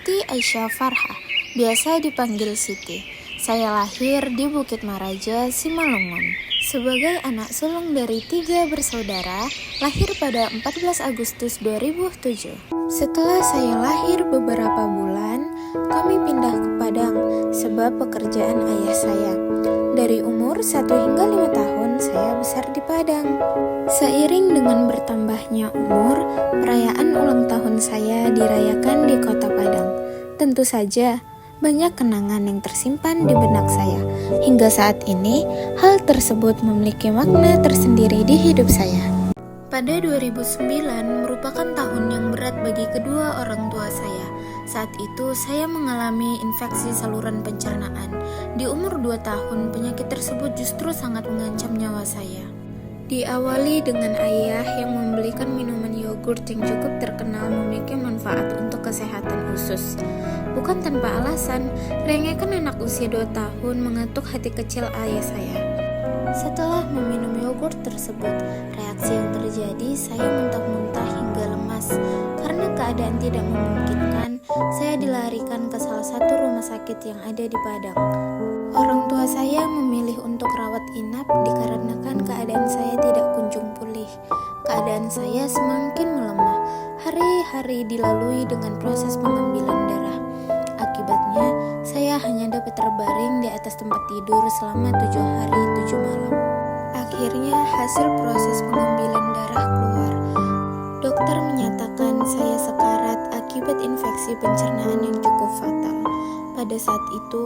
Siti Aisyah Farha, biasa dipanggil Siti. Saya lahir di Bukit Maraja, Simalungun. Sebagai anak sulung dari 3 bersaudara, lahir pada 14 Agustus 2007. Setelah saya lahir beberapa bulan, kami pindah ke Padang sebab pekerjaan ayah saya. Dari umur 1 hingga 5 tahun, saya besar di Padang. Seiring dengan bertambahnya umur, perayaan ulang tahun saya dirayakan di kota Padang. Tentu saja, banyak kenangan yang tersimpan di benak saya. Hingga saat ini, hal tersebut memiliki makna tersendiri di hidup saya. Pada 2009 merupakan tahun yang berat bagi kedua orang tua saya. Saat itu saya mengalami infeksi saluran pencernaan. Di umur 2 tahun, penyakit tersebut justru sangat mengancam nyawa saya. Diawali dengan ayah yang membelikan minuman yogurt yang cukup terkenal memiliki manfaat untuk kesehatan usus. Bukan tanpa alasan, rengekan anak usia 2 tahun mengetuk hati kecil ayah saya. Setelah meminum yogurt tersebut, reaksi yang terjadi saya muntah-muntah hingga lemas. Karena keadaan tidak memungkinkan, saya dilarikan ke salah satu rumah sakit yang ada di Padang. Orang tua saya memilih untuk rawat inap dikarenakan keadaan saya tidak kunjung pulih. Keadaan saya semakin melemah. Hari-hari dilalui dengan proses pengambilan darah. Akibatnya, saya hanya dapat terbaring di atas tempat tidur selama 7 hari 7 malam. Akhirnya, hasil proses pengambilan darah keluar. Dokter menyatakan saya sekarat akibat infeksi pencernaan yang cukup fatal. Pada saat itu,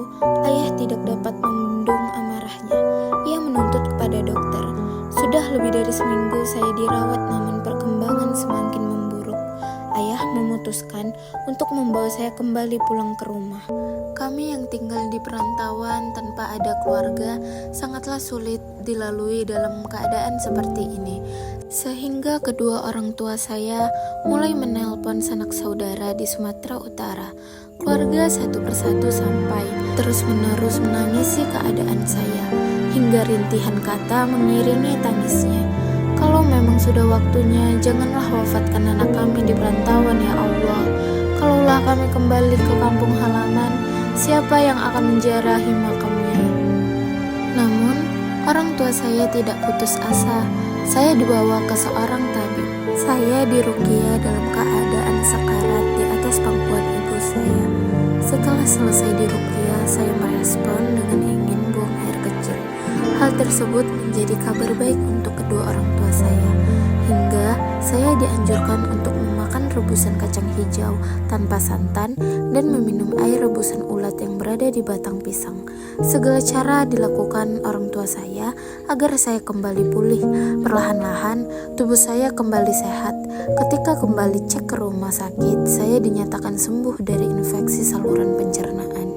ayah tidak dapat membendung amarahnya. Ia menuntut kepada dokter. Sudah lebih dari seminggu saya dirawat, namun perkembangan semakin memburuk. Ayah memutuskan untuk membawa saya kembali pulang ke rumah. Kami yang tinggal di perantauan tanpa ada keluarga sangatlah sulit dilalui dalam keadaan seperti ini. Sehingga kedua orang tua saya mulai menelpon sanak saudara di Sumatera Utara. Keluarga satu persatu sampai terus-menerus menangisi keadaan saya, hingga rintihan kata mengiringi tangisnya. Kalau memang sudah waktunya, janganlah wafatkan anak kami di perantauan ya Allah. Kalaulah kami kembali ke kampung halaman, siapa yang akan menjarahi makamnya? Namun, orang tua saya tidak putus asa. Saya dibawa ke seorang tabib. Saya diruqyah dalam keadaan sekarat di atas pangkuan ibu saya. Setelah selesai diruqyah, saya merespon dengan ingin buang air kecil. Hal tersebut menjadi kabar baik untuk kedua orang tua saya. Hingga saya dianjurkan untuk memakan rebusan kacang hijau tanpa santan dan meminum air rebusan ulat yang berada di batang pisang. Segala cara dilakukan orang tua saya agar saya kembali pulih. Perlahan-lahan tubuh saya kembali sehat. Ketika kembali cek ke rumah sakit, saya dinyatakan sembuh dari infeksi saluran pencernaan.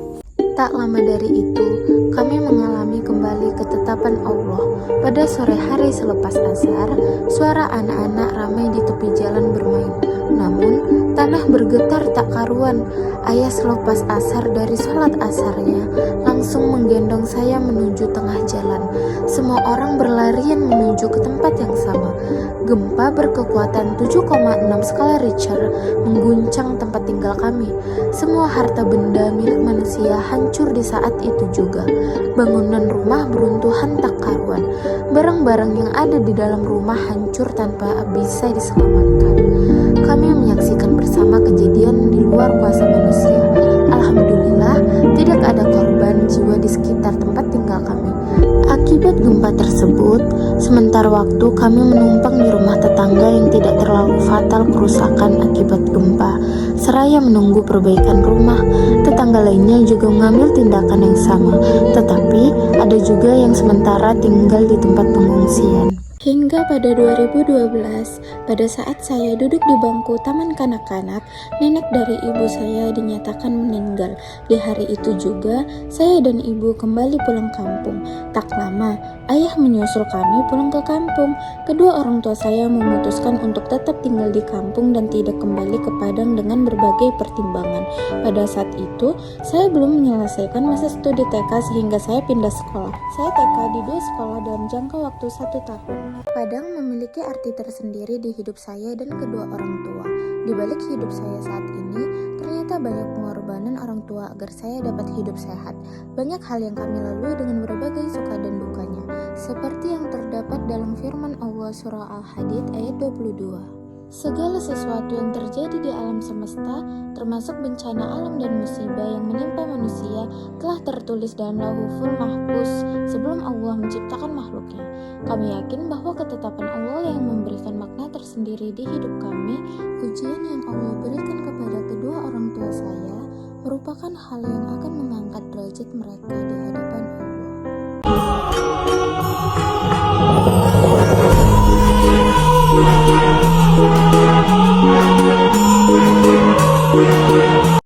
Tak lama dari itu, kami mengalami kembali ketetapan Allah. Pada sore hari selepas asar, suara anak-anak ramai di tepi jalan bermain. Namun, tanah bergetar tak karuan. Ayah selepas asar dari sholat asarnya, langsung menggendong saya menuju tengah jalan. Semua orang berlarian menuju ke tempat yang sama. Gempa berkekuatan 7,6 skala Richter mengguncang tempat tinggal kami. Semua harta benda milik manusia hancur di saat itu juga. Bangunan rumah beruntuhan tak karuan. Barang-barang yang ada di dalam rumah hancur tanpa bisa diselamatkan. Kami menyaksikan bersama kejadian di luar kuasa manusia. Alhamdulillah, tidak ada korban jiwa di sekitar tempat tinggal kami. Akibat gempa tersebut, sementara waktu kami menumpang di rumah tetangga yang tidak terlalu fatal kerusakan akibat gempa. Seraya menunggu perbaikan rumah, tetangga lainnya juga mengambil tindakan yang sama. Tetapi ada juga yang sementara tinggal di tempat pengungsian. Hingga pada 2012, pada saat saya duduk di bangku taman kanak-kanak, nenek dari ibu saya dinyatakan meninggal. Di hari itu juga, saya dan ibu kembali pulang kampung. Tak lama, ayah menyusul kami pulang ke kampung. Kedua orang tua saya memutuskan untuk tetap tinggal di kampung dan tidak kembali ke Padang dengan berbagai pertimbangan. Pada saat itu, saya belum menyelesaikan masa studi TK sehingga saya pindah sekolah. Saya TK di 2 sekolah dalam jangka waktu 1 tahun. Padang memiliki arti tersendiri di hidup saya dan kedua orang tua. Di balik hidup saya saat ini, ternyata banyak pengorbanan orang tua agar saya dapat hidup sehat. Banyak hal yang kami lalui dengan berbagai suka dan dukanya, seperti yang terdapat dalam firman Allah surah Al-Hadid ayat 22. Segala sesuatu yang terjadi di alam semesta, termasuk bencana alam dan musibah yang menimpa manusia, telah tertulis dalam Lauhul Mahfuz sebelum Allah menciptakan makhluknya. Kami yakin bahwa ketetapan Allah yang memberikan makna tersendiri di hidup kami, ujian yang Allah berikan kepada kedua orang tua saya, merupakan hal yang akan mengangkat derajat mereka di hadapan Allah.